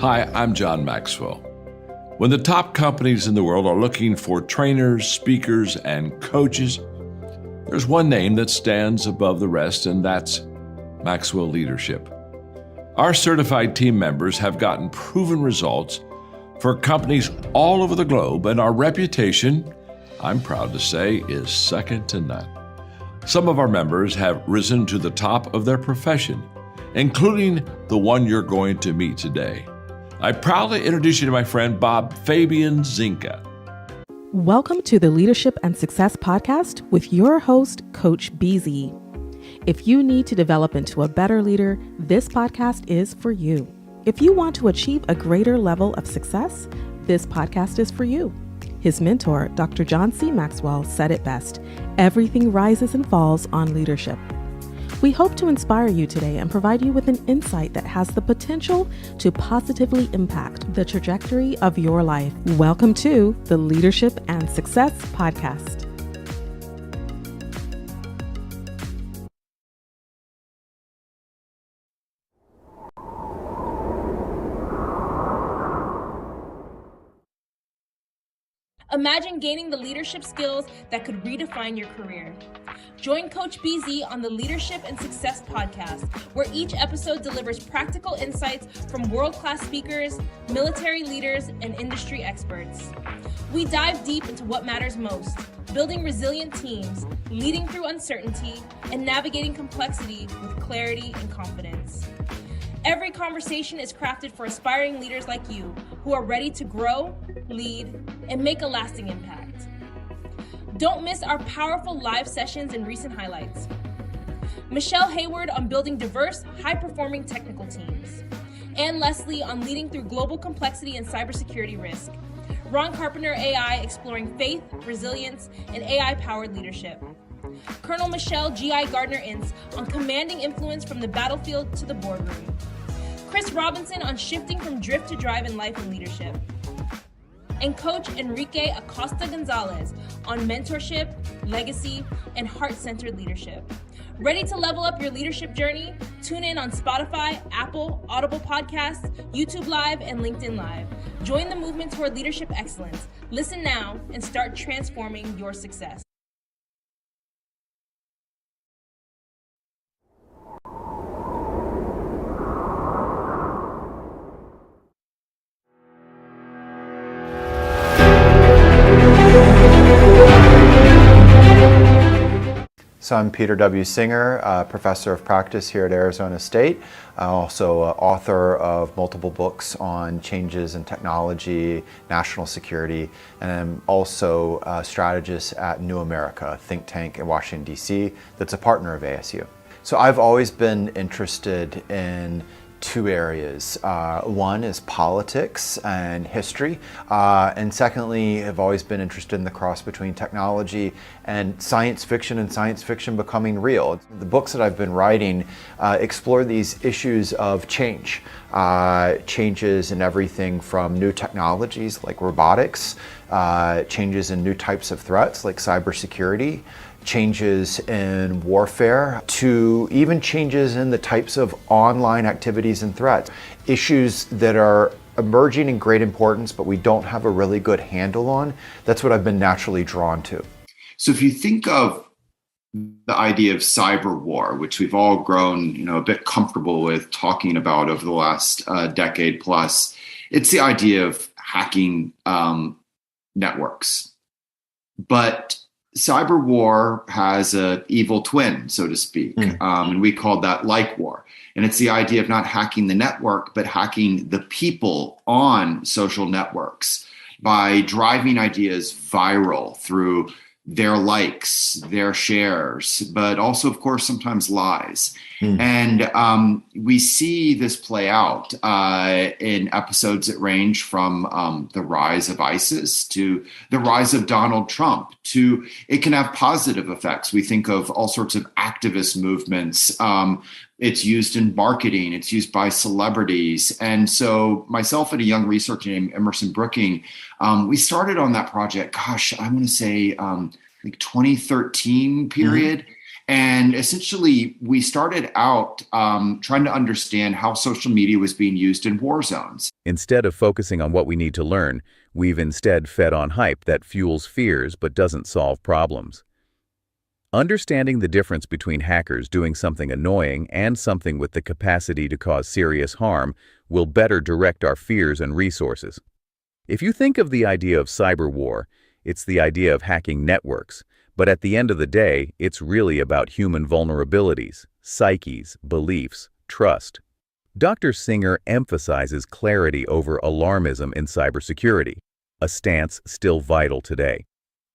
Hi, I'm John Maxwell. When the top companies in the world are looking for trainers, speakers, and coaches, there's one name that stands above the rest, and that's Maxwell Leadership. Our certified team members have gotten proven results for companies all over the globe, and our reputation, I'm proud to say, is second to none. Some of our members have risen to the top of their profession, including the one you're going to meet today. I proudly introduce you to my friend Bob Fabian Zinka. Welcome to the Leadership and Success Podcast with your host, Coach BZ. If you need to develop into a better leader, this podcast is for you. If you want to achieve a greater level of success, this podcast is for you. His mentor, Dr. John C. Maxwell, said it best: everything rises and falls on leadership. We hope to inspire you today and provide you with an insight that has the potential to positively impact the trajectory of your life. Welcome to the Leadership and Success Podcast. Imagine gaining the leadership skills that could redefine your career. Join Coach BZ on the Leadership and Success Podcast, where each episode delivers practical insights from world-class speakers, military leaders, and industry experts. We dive deep into what matters most: building resilient teams, leading through uncertainty, and navigating complexity with clarity and confidence. Every conversation is crafted for aspiring leaders like you who are ready to grow, lead, and make a lasting impact. Don't miss our powerful live sessions and recent highlights. Michelle Hayward on building diverse, high-performing technical teams. Ann Leslie on leading through global complexity and cybersecurity risk. Ron Carpenter AI exploring faith, resilience, and AI-powered leadership. Colonel Michelle G.I. Gardner-Ince on commanding influence from the battlefield to the boardroom. Chris Robinson on shifting from drift to drive in life and leadership. And Coach Enrique Acosta Gonzalez on mentorship, legacy, and heart-centered leadership. Ready to level up your leadership journey? Tune in on Spotify, Apple, Audible Podcasts, YouTube Live, and LinkedIn Live. Join the movement toward leadership excellence. Listen now and start transforming your success. So I'm Peter W. Singer, professor of practice here at Arizona State. I'm also author of multiple books on changes in technology, national security, and I'm also a strategist at New America, a think tank in Washington, D.C. that's a partner of ASU. So I've always been interested in two areas. One is politics and history, and secondly, I've always been interested in the cross between technology and science fiction becoming real. The books that I've been writing explore these issues of change, changes in everything from new technologies like robotics, changes in new types of threats like cybersecurity, changes in warfare, to even changes in the types of online activities and threats. Issues that are emerging in great importance, but we don't have a really good handle on. That's what I've been naturally drawn to. So if you think of the idea of cyber war, which we've all grown, a bit comfortable with talking about over the last decade plus, it's the idea of hacking networks. But cyber war has an evil twin, so to speak, and we call that like war. And it's the idea of not hacking the network, but hacking the people on social networks by driving ideas viral through their likes, their shares, but also, of course, sometimes lies. And we see this play out in episodes that range from the rise of ISIS to the rise of Donald Trump. To it can have positive effects. We think of all sorts of activist movements. It's used in marketing. It's used by celebrities. And so myself and a young researcher named Emerson Brooking, we started on that project, I want to say like 2013 period. And essentially, we started out trying to understand how social media was being used in war zones. Instead of focusing on what we need to learn, we've instead fed on hype that fuels fears but doesn't solve problems. Understanding the difference between hackers doing something annoying and something with the capacity to cause serious harm will better direct our fears and resources. If you think of the idea of cyber war, it's the idea of hacking networks, but at the end of the day, it's really about human vulnerabilities, psyches, beliefs, trust. Dr. Singer emphasizes clarity over alarmism in cybersecurity, a stance still vital today.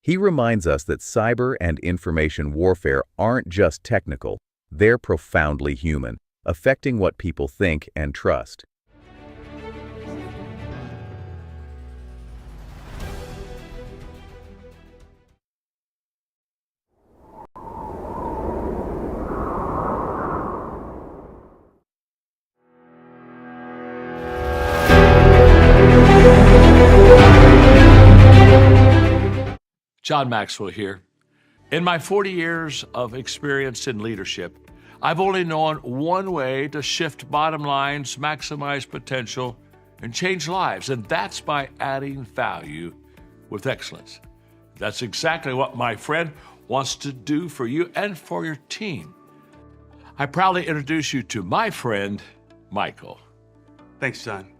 He reminds us that cyber and information warfare aren't just technical, they're profoundly human, affecting what people think and trust. John Maxwell here. In my 40 years of experience in leadership, I've only known one way to shift bottom lines, maximize potential, and change lives, and that's by adding value with excellence. That's exactly what my friend wants to do for you and for your team. I proudly introduce you to my friend, Michael. Thanks, John.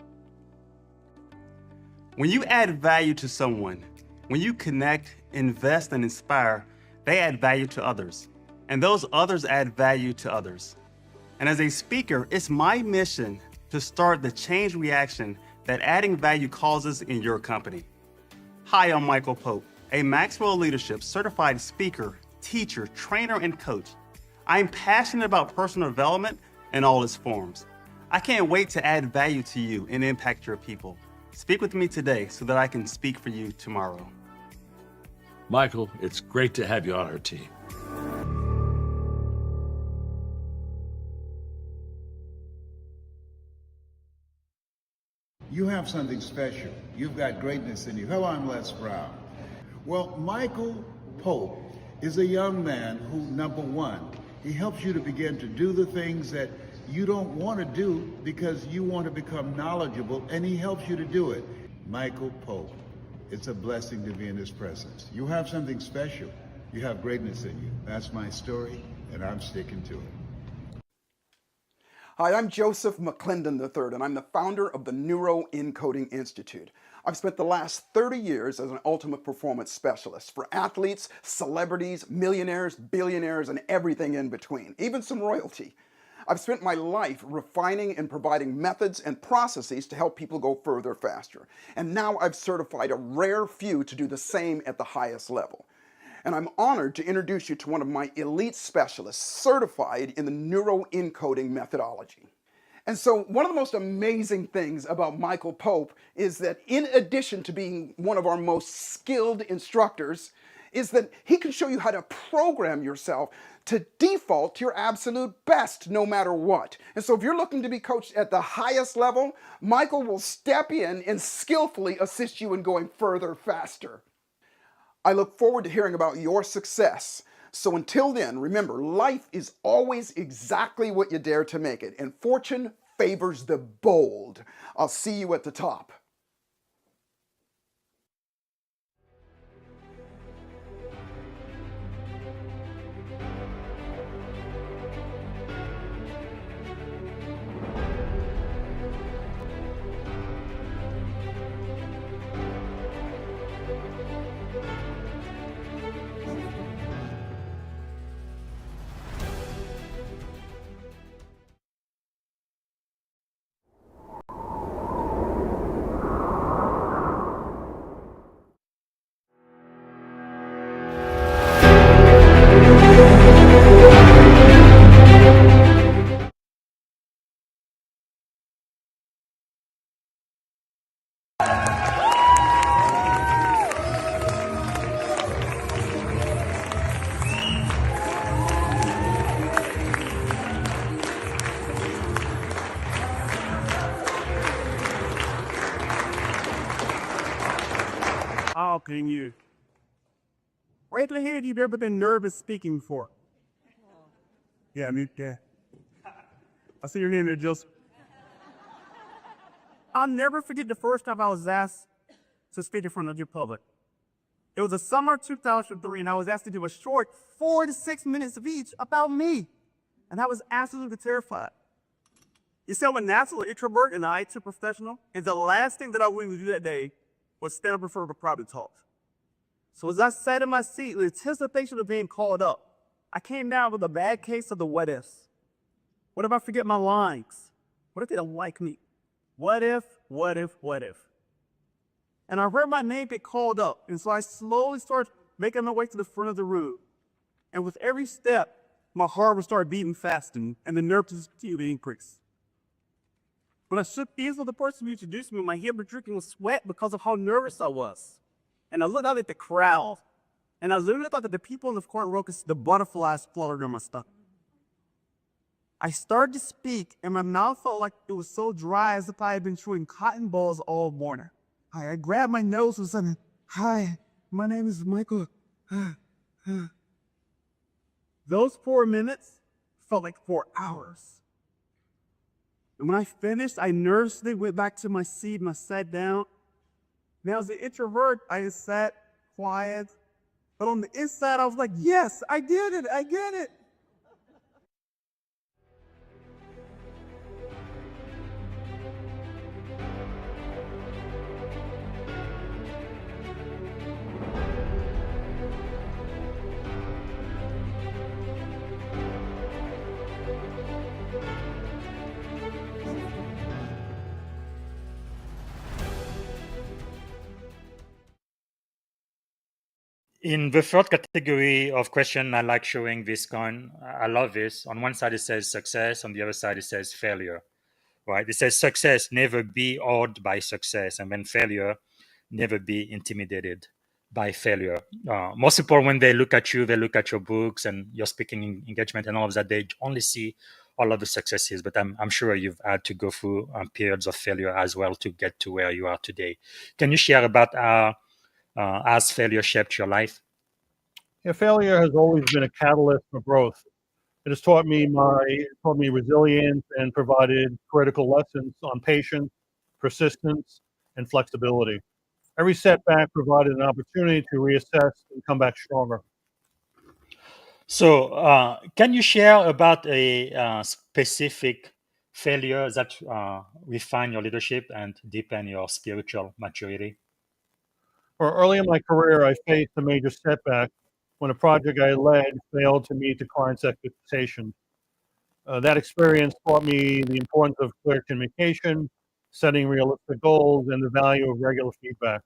When you add value to someone, when you connect, invest, and inspire, they add value to others. And those others add value to others. And as a speaker, it's my mission to start the change reaction that adding value causes in your company. Hi, I'm Michael Pope, a Maxwell Leadership certified speaker, teacher, trainer, and coach. I'm passionate about personal development in all its forms. I can't wait to add value to you and impact your people. Speak with me today so that I can speak for you tomorrow. Michael, it's great to have you on our team. You have something special. You've got greatness in you. Hello, I'm Les Brown. Well, Michael Pope is a young man who, number one, he helps you to begin to do the things that you don't want to do because you want to become knowledgeable, and he helps you to do it. Michael Pope. It's a blessing to be in his presence. You have something special. You have greatness in you. That's my story, and I'm sticking to it. Hi, I'm Joseph McClendon III, and I'm the founder of the Neuro Encoding Institute. I've spent the last 30 years as an ultimate performance specialist for athletes, celebrities, millionaires, billionaires, and everything in between, even some royalty. I've spent my life refining and providing methods and processes to help people go further faster. And now I've certified a rare few to do the same at the highest level. And I'm honored to introduce you to one of my elite specialists certified in the neuroencoding methodology. And so one of the most amazing things about Michael Pope is that in addition to being one of our most skilled instructors, is that he can show you how to program yourself to default to your absolute best no matter what. And so if you're looking to be coached at the highest level, Michael will step in and skillfully assist you in going further faster. I look forward to hearing about your success. So until then, remember, life is always exactly what you dare to make it, and fortune favors the bold. I'll see you at the top. How can you? Raise your hand if you've ever been nervous speaking before. Yeah, me, yeah. I see your hand there, Joseph. I'll never forget the first time I was asked to speak in front of the public. It was the summer of 2003, and I was asked to do a short 4 to 6 minutes of each about me. And I was absolutely terrified. You see, I'm a natural introvert and an IT professional, and the last thing that I wanted to do that day was stand up in front of a private talk. So as I sat in my seat with anticipation of being called up, I came down with a bad case of the what ifs. What if I forget my lines? What if they don't like me? What if, what if, what if? And I heard my name get called up, and so I slowly started making my way to the front of the room. And with every step, my heart would start beating faster, and the nerves would increase. When I shook hands with the person who introduced me, my hands were dripping with sweat because of how nervous I was. And I looked out at the crowd, and I literally thought that the people in the front row could see the butterflies fluttering in my stomach. I started to speak, and my mouth felt like it was so dry as if I had been chewing cotton balls all morning. I grabbed my nose and said, "Hi, my name is Michael." Those 4 minutes felt like 4 hours. And when I finished, I nervously went back to my seat and I sat down. Now, as an introvert, I just sat quiet. But on the inside, I was like, yes, I did it. I get it. In the third category of question, I like showing this coin. I love this. On one side, it says success. On the other side, it says failure, right? It says success, never be awed by success. And then failure, never be intimidated by failure. Most people, when they look at you, they look at your books and your speaking engagement and all of that, they only see all of the successes. But I'm sure you've had to go through periods of failure as well to get to where you are today. Can you share about has failure shaped your life? Yeah, failure has always been a catalyst for growth. It has taught me resilience and provided critical lessons on patience, persistence, and flexibility. Every setback provided an opportunity to reassess and come back stronger. So, can you share about a specific failure that refine your leadership and deepen your spiritual maturity? Early in my career, I faced a major setback when a project I led failed to meet the client's expectations. That experience taught me the importance of clear communication, setting realistic goals, and the value of regular feedback.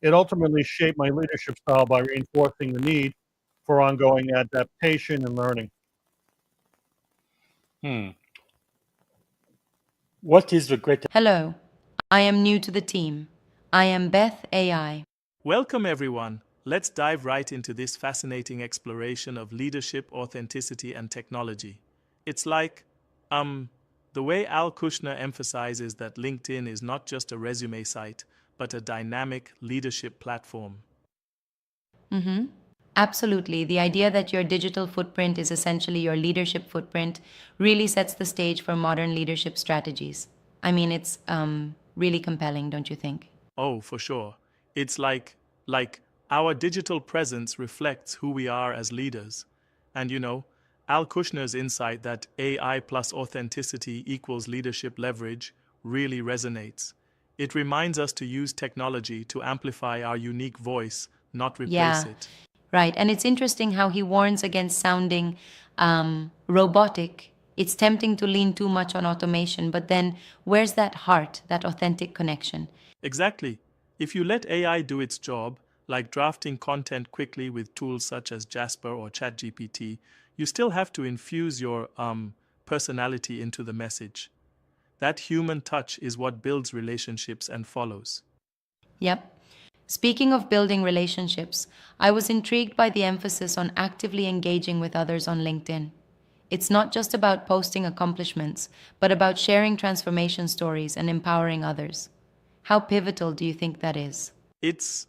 It ultimately shaped my leadership style by reinforcing the need for ongoing adaptation and learning. What is the greatest? Hello, I am new to the team. I am Beth AI. Welcome, everyone. Let's dive right into this fascinating exploration of leadership, authenticity, and technology. It's like, the way Al Kushner emphasizes that LinkedIn is not just a resume site, but a dynamic leadership platform. Absolutely. The idea that your digital footprint is essentially your leadership footprint really sets the stage for modern leadership strategies. I mean, it's really compelling, don't you think? Oh, for sure. It's like our digital presence reflects who we are as leaders. And Al Kushner's insight that AI plus authenticity equals leadership leverage really resonates. It reminds us to use technology to amplify our unique voice, not replace it. Right. And it's interesting how he warns against sounding robotic. It's tempting to lean too much on automation, but then where's that heart, that authentic connection? Exactly. If you let AI do its job, like drafting content quickly with tools such as Jasper or ChatGPT, you still have to infuse your personality into the message. That human touch is what builds relationships and follows. Yep. Speaking of building relationships, I was intrigued by the emphasis on actively engaging with others on LinkedIn. It's not just about posting accomplishments, but about sharing transformation stories and empowering others. How pivotal do you think that is? It's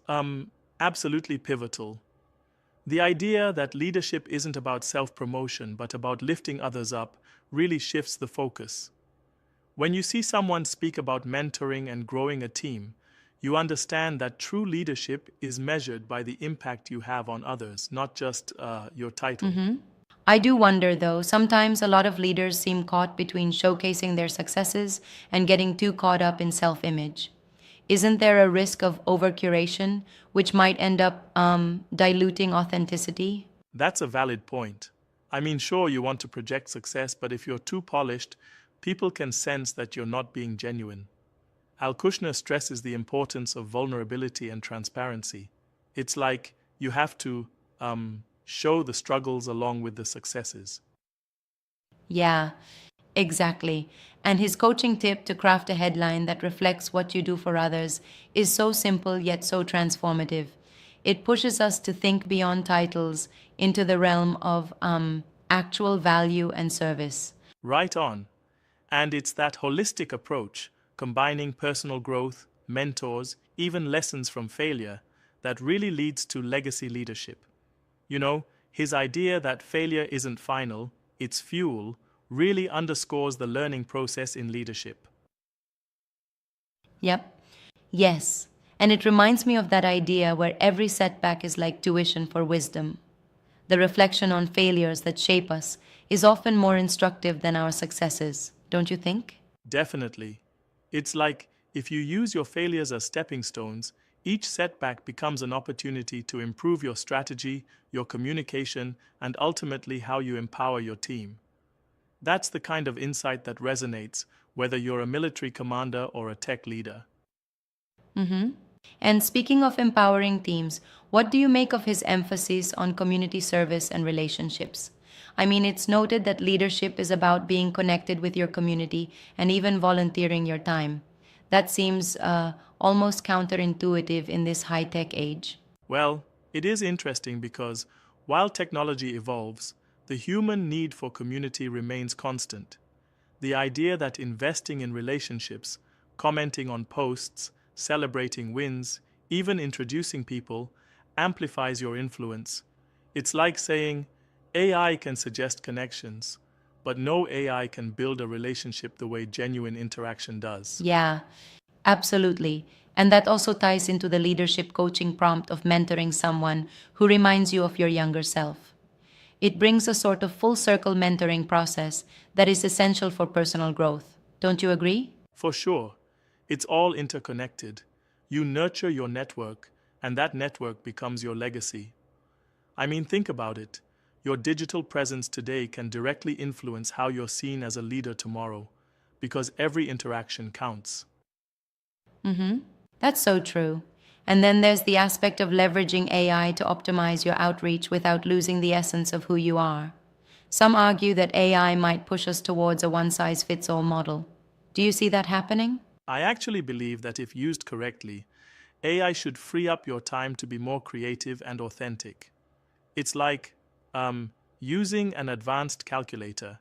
absolutely pivotal. The idea that leadership isn't about self-promotion but about lifting others up really shifts the focus. When you see someone speak about mentoring and growing a team, you understand that true leadership is measured by the impact you have on others, not just your title. I do wonder, though, sometimes a lot of leaders seem caught between showcasing their successes and getting too caught up in self image. Isn't there a risk of overcuration, which might end up diluting authenticity? That's a valid point. I mean, sure, you want to project success, but if you're too polished, people can sense that you're not being genuine. Al Kushner stresses the importance of vulnerability and transparency. It's like you have to show the struggles along with the successes. Yeah, exactly. And his coaching tip to craft a headline that reflects what you do for others is so simple yet so transformative. It pushes us to think beyond titles into the realm of actual value and service. Right on. And it's that holistic approach, combining personal growth, mentors, even lessons from failure, that really leads to legacy leadership. You know, his idea that failure isn't final, it's fuel, really underscores the learning process in leadership. Yep. Yes. And it reminds me of that idea where every setback is like tuition for wisdom. The reflection on failures that shape us is often more instructive than our successes, don't you think? Definitely. It's like if you use your failures as stepping stones, each setback becomes an opportunity to improve your strategy, your communication, and ultimately how you empower your team. That's the kind of insight that resonates, whether you're a military commander or a tech leader. Mm-hmm. And speaking of empowering teams, what do you make of his emphasis on community service and relationships? I mean, it's noted that leadership is about being connected with your community and even volunteering your time. That seems almost counterintuitive in this high tech age. Well, it is interesting because while technology evolves, the human need for community remains constant. The idea that investing in relationships, commenting on posts, celebrating wins, even introducing people, amplifies your influence. It's like saying, AI can suggest connections, but no AI can build a relationship the way genuine interaction does. Yeah, absolutely. And that also ties into the leadership coaching prompt of mentoring someone who reminds you of your younger self. It brings a sort of full circle mentoring process that is essential for personal growth. Don't you agree? For sure, it's all interconnected. You nurture your network, and that network becomes your legacy. I mean, think about it. Your digital presence today can directly influence how you're seen as a leader tomorrow, because every interaction counts. Mm-hmm. That's so true. And then there's the aspect of leveraging AI to optimize your outreach without losing the essence of who you are. Some argue that AI might push us towards a one-size-fits-all model. Do you see that happening? I actually believe that if used correctly, AI should free up your time to be more creative and authentic. It's like using an advanced calculator.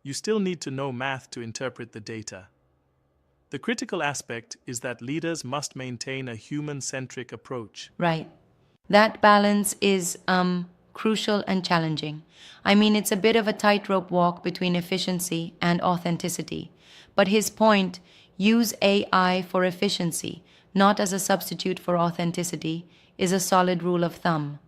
You still need to know math to interpret the data. The critical aspect is that leaders must maintain a human-centric approach. Right. That balance is crucial and challenging. I mean, it's a bit of a tightrope walk between efficiency and authenticity. But his point, use AI for efficiency, not as a substitute for authenticity, is a solid rule of thumb.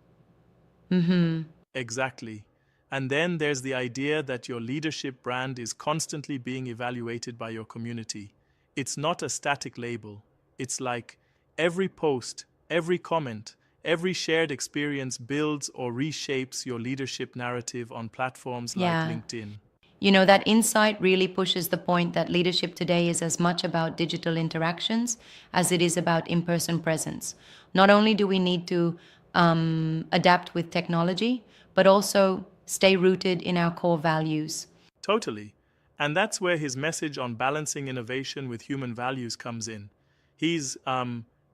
Mm-hmm. Exactly. And then there's the idea that your leadership brand is constantly being evaluated by your community. It's not a static label. It's like every post, every comment, every shared experience builds or reshapes your leadership narrative on platforms like LinkedIn. You know, that insight really pushes the point that leadership today is as much about digital interactions as it is about in-person presence. Not only do we need to adapt with technology, but also stay rooted in our core values. Totally. And that's where his message on balancing innovation with human values comes in. He's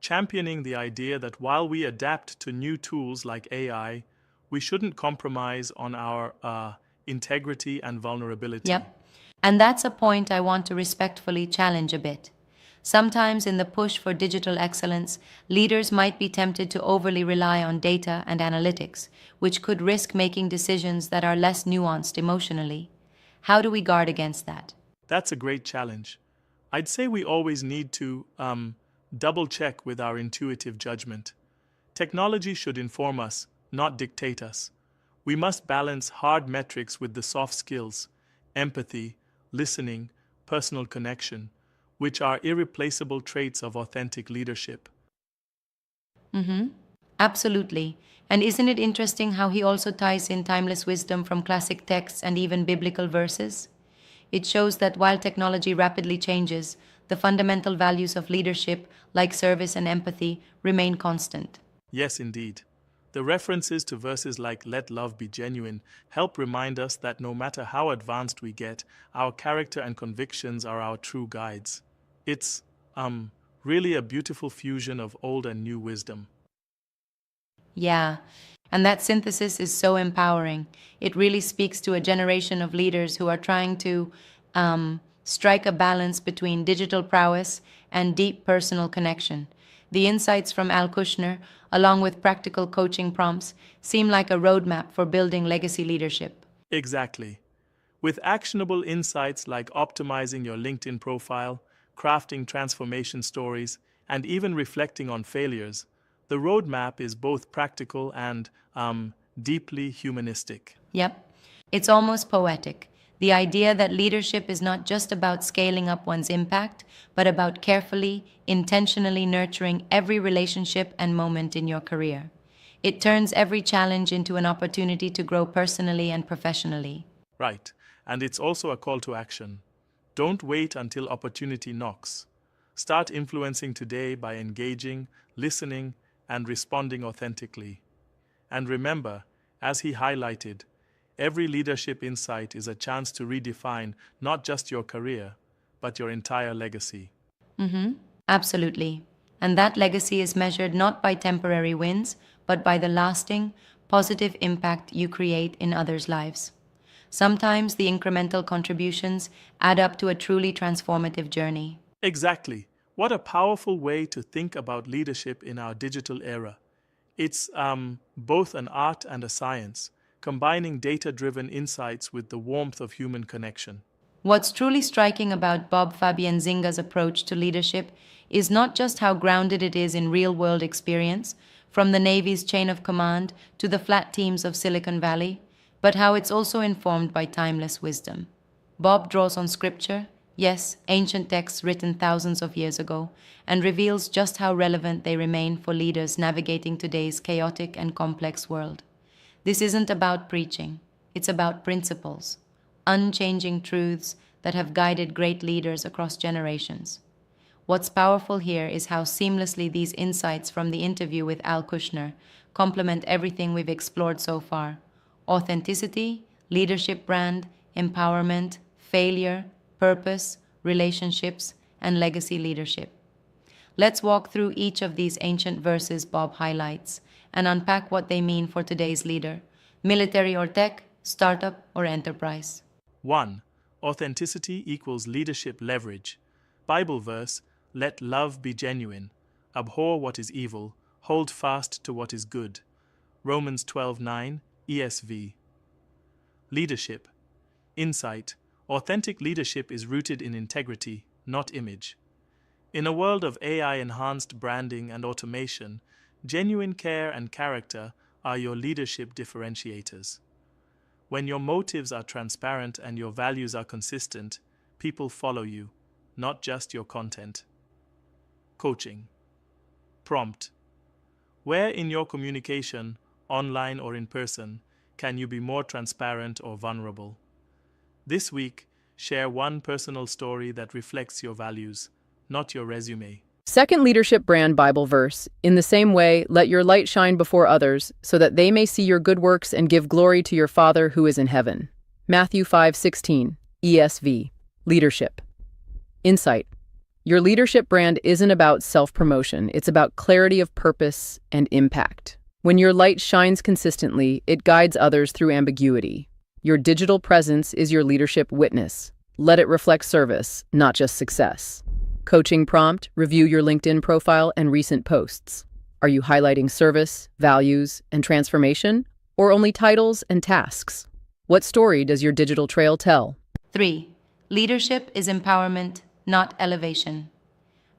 championing the idea that while we adapt to new tools like AI, we shouldn't compromise on our integrity and vulnerability. Yep. And that's a point I want to respectfully challenge a bit. Sometimes, in the push for digital excellence, leaders might be tempted to overly rely on data and analytics, which could risk making decisions that are less nuanced emotionally. How do we guard against that? That's a great challenge. I'd say we always need to double check with our intuitive judgment. Technology should inform us, not dictate us. We must balance hard metrics with the soft skills, empathy, listening, personal connection, which are irreplaceable traits of authentic leadership. Absolutely. And isn't it interesting how he also ties in timeless wisdom from classic texts and even biblical verses? It shows that while technology rapidly changes, the fundamental values of leadership, like service and empathy, remain constant. Yes, indeed. The references to verses like "Let love be genuine" help remind us that no matter how advanced we get, our character and convictions are our true guides. It's really a beautiful fusion of old and new wisdom. Yeah, and that synthesis is so empowering. It really speaks to a generation of leaders who are trying to strike a balance between digital prowess and deep personal connection. The insights from Al Kushner, along with practical coaching prompts, seem like a roadmap for building legacy leadership. Exactly. With actionable insights like optimizing your LinkedIn profile, crafting transformation stories, and even reflecting on failures, the roadmap is both practical and deeply humanistic. Yep, it's almost poetic. The idea that leadership is not just about scaling up one's impact, but about carefully, intentionally nurturing every relationship and moment in your career. It turns every challenge into an opportunity to grow personally and professionally. Right, and it's also a call to action. Don't wait until opportunity knocks. Start influencing today by engaging, listening, and responding authentically. And remember, as he highlighted, every leadership insight is a chance to redefine not just your career, but your entire legacy. Absolutely. And that legacy is measured not by temporary wins, but by the lasting, positive impact you create in others' lives. Sometimes the incremental contributions add up to a truly transformative journey. Exactly. What a powerful way to think about leadership in our digital era. It's both an art and a science, combining data-driven insights with the warmth of human connection. What's truly striking about Bob Fabian-Zinga's approach to leadership is not just how grounded it is in real-world experience, from the Navy's chain of command to the flat teams of Silicon Valley, but how it's also informed by timeless wisdom. Bob draws on scripture, yes, ancient texts written thousands of years ago, and reveals just how relevant they remain for leaders navigating today's chaotic and complex world. This isn't about preaching, it's about principles, unchanging truths that have guided great leaders across generations. What's powerful here is how seamlessly these insights from the interview with Al Kushner complement everything we've explored so far: authenticity, leadership brand, empowerment, failure, purpose, relationships, and legacy leadership. Let's walk through each of these ancient verses Bob highlights and unpack what they mean for today's leader, military or tech, startup or enterprise. 1. Authenticity equals leadership leverage. Bible verse, "Let love be genuine. Abhor what is evil. Hold fast to what is good." Romans 12:9, ESV. Leadership. Insight. Authentic leadership is rooted in integrity, not image. In a world of AI-enhanced branding and automation, genuine care and character are your leadership differentiators. When your motives are transparent and your values are consistent, people follow you, not just your content. Coaching. Prompt. Where in your communication, online or in person, can you be more transparent or vulnerable? This week, share one personal story that reflects your values, not your resume. Second leadership brand Bible verse, in the same way, let your light shine before others, so that they may see your good works and give glory to your Father who is in heaven. Matthew 5:16, ESV. Leadership. Insight. Your leadership brand isn't about self-promotion, it's about clarity of purpose and impact. When your light shines consistently, it guides others through ambiguity. Your digital presence is your leadership witness. Let it reflect service, not just success. Coaching prompt, review your LinkedIn profile and recent posts. Are you highlighting service, values, and transformation, or only titles and tasks? What story does your digital trail tell? 3. Leadership is empowerment, not elevation.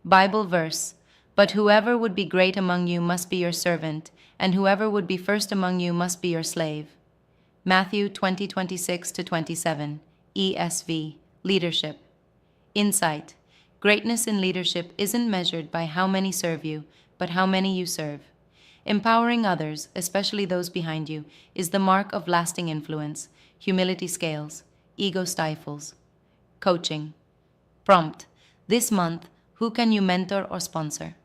Bible verse, but whoever would be great among you must be your servant, and whoever would be first among you must be your slave. Matthew 20:26-27, ESV, leadership. Insight. Greatness in leadership isn't measured by how many serve you, but how many you serve. Empowering others, especially those behind you, is the mark of lasting influence. Humility scales, ego stifles. Coaching. Prompt. This month, who can you mentor or sponsor?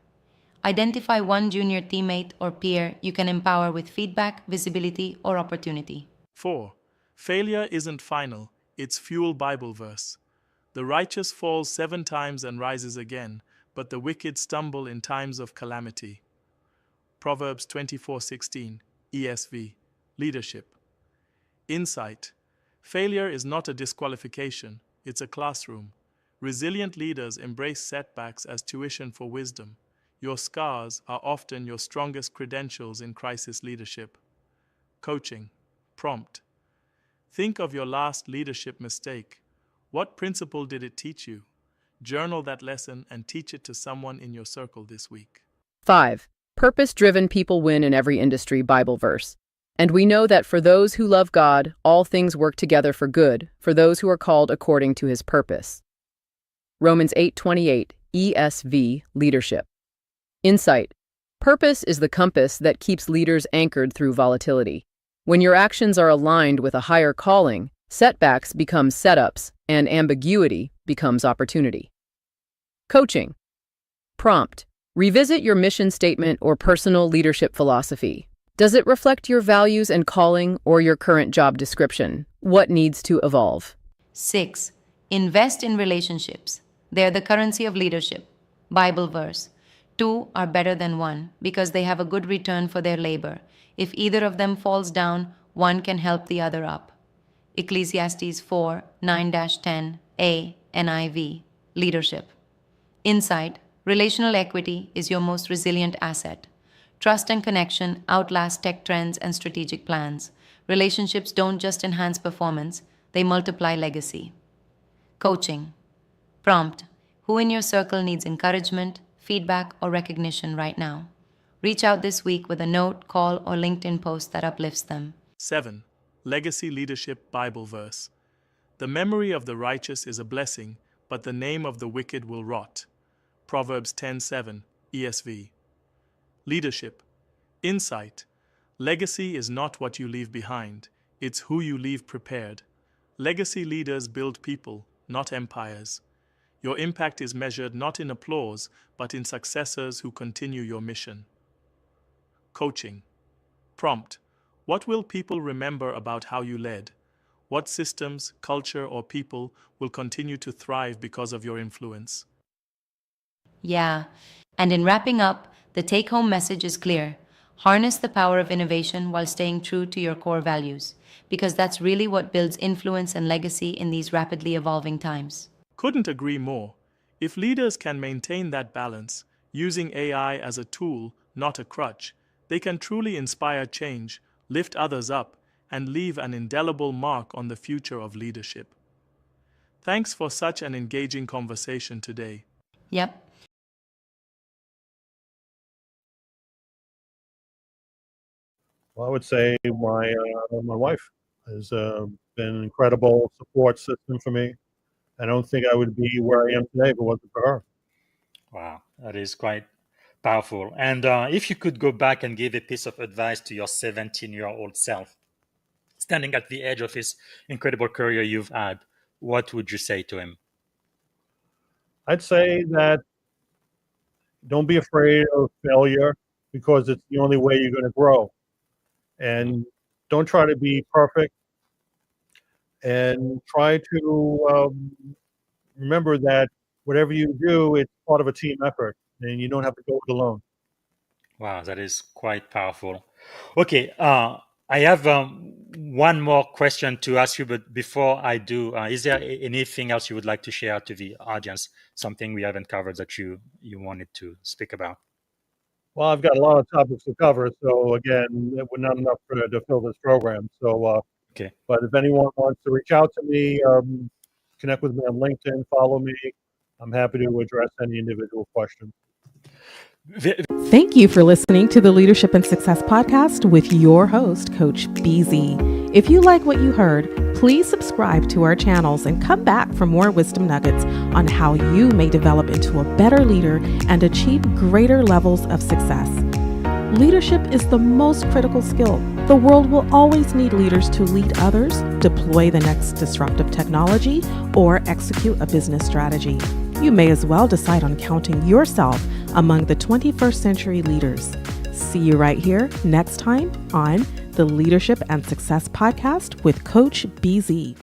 Identify one junior teammate or peer you can empower with feedback, visibility, or opportunity. 4. Failure isn't final, it's fuel Bible verse. The righteous falls 7 times and rises again, but the wicked stumble in times of calamity. Proverbs 24:16, ESV, leadership. Insight. Failure is not a disqualification, it's a classroom. Resilient leaders embrace setbacks as tuition for wisdom. Your scars are often your strongest credentials in crisis leadership. Coaching. Prompt. Think of your last leadership mistake. What principle did it teach you? Journal that lesson and teach it to someone in your circle this week. 5. Purpose-driven people win in every industry Bible verse. And we know that for those who love God, all things work together for good, for those who are called according to his purpose. Romans 8:28, ESV, leadership. Insight. Purpose is the compass that keeps leaders anchored through volatility. When your actions are aligned with a higher calling, setbacks become setups, and ambiguity becomes opportunity. Coaching. Prompt. Revisit your mission statement or personal leadership philosophy. Does it reflect your values and calling or your current job description? What needs to evolve? 6. Invest in relationships. They're the currency of leadership. Bible verse. 2 are better than 1 because they have a good return for their labor. If either of them falls down, one can help the other up. Ecclesiastes 4:9-10a, NIV, leadership. Insight. Relational equity is your most resilient asset. Trust and connection outlast tech trends and strategic plans. Relationships don't just enhance performance, they multiply legacy. Coaching. Prompt. Who in your circle needs encouragement, feedback, or recognition right now? Reach out this week with a note, call, or LinkedIn post that uplifts them. 7. Legacy Leadership Bible Verse. The memory of the righteous is a blessing, but the name of the wicked will rot. Proverbs 10:7, ESV. Leadership. Insight. Legacy is not what you leave behind, it's who you leave prepared. Legacy leaders build people, not empires. Your impact is measured not in applause, but in successors who continue your mission. Coaching. Prompt. What will people remember about how you led? What systems, culture, or people will continue to thrive because of your influence? Yeah. And in wrapping up, the take-home message is clear. Harness the power of innovation while staying true to your core values, because that's really what builds influence and legacy in these rapidly evolving times. Couldn't agree more. If leaders can maintain that balance, using AI as a tool, not a crutch, they can truly inspire change, lift others up, and leave an indelible mark on the future of leadership. Thanks for such an engaging conversation today. Yep. Well, I would say my wife has been an incredible support system for me. I don't think I would be where I am today if it wasn't for her. Wow, that is quite powerful. And if you could go back and give a piece of advice to your 17-year-old self, standing at the edge of this incredible career you've had, what would you say to him? I'd say that don't be afraid of failure because it's the only way you're going to grow. And don't try to be perfect. And try to remember that whatever you do, it's part of a team effort, and you don't have to go it alone. Wow, that is quite powerful. Okay, I have one more question to ask you, but before I do, is there anything else you would like to share to the audience? Something we haven't covered that you wanted to speak about? Well, I've got a lot of topics to cover, so again, it would not enough to fill this program. So, Okay. but if anyone wants to reach out to me, connect with me on LinkedIn, follow me. I'm happy to address any individual question. Thank you for listening to the Leadership and Success Podcast with your host, Coach BZ. If you like what you heard, please subscribe to our channels and come back for more wisdom nuggets on how you may develop into a better leader and achieve greater levels of success. Leadership is the most critical skill. The world will always need leaders to lead others, deploy the next disruptive technology, or execute a business strategy. You may as well decide on counting yourself among the 21st century leaders. See you right here next time on the Leadership and Success Podcast with Coach BZ.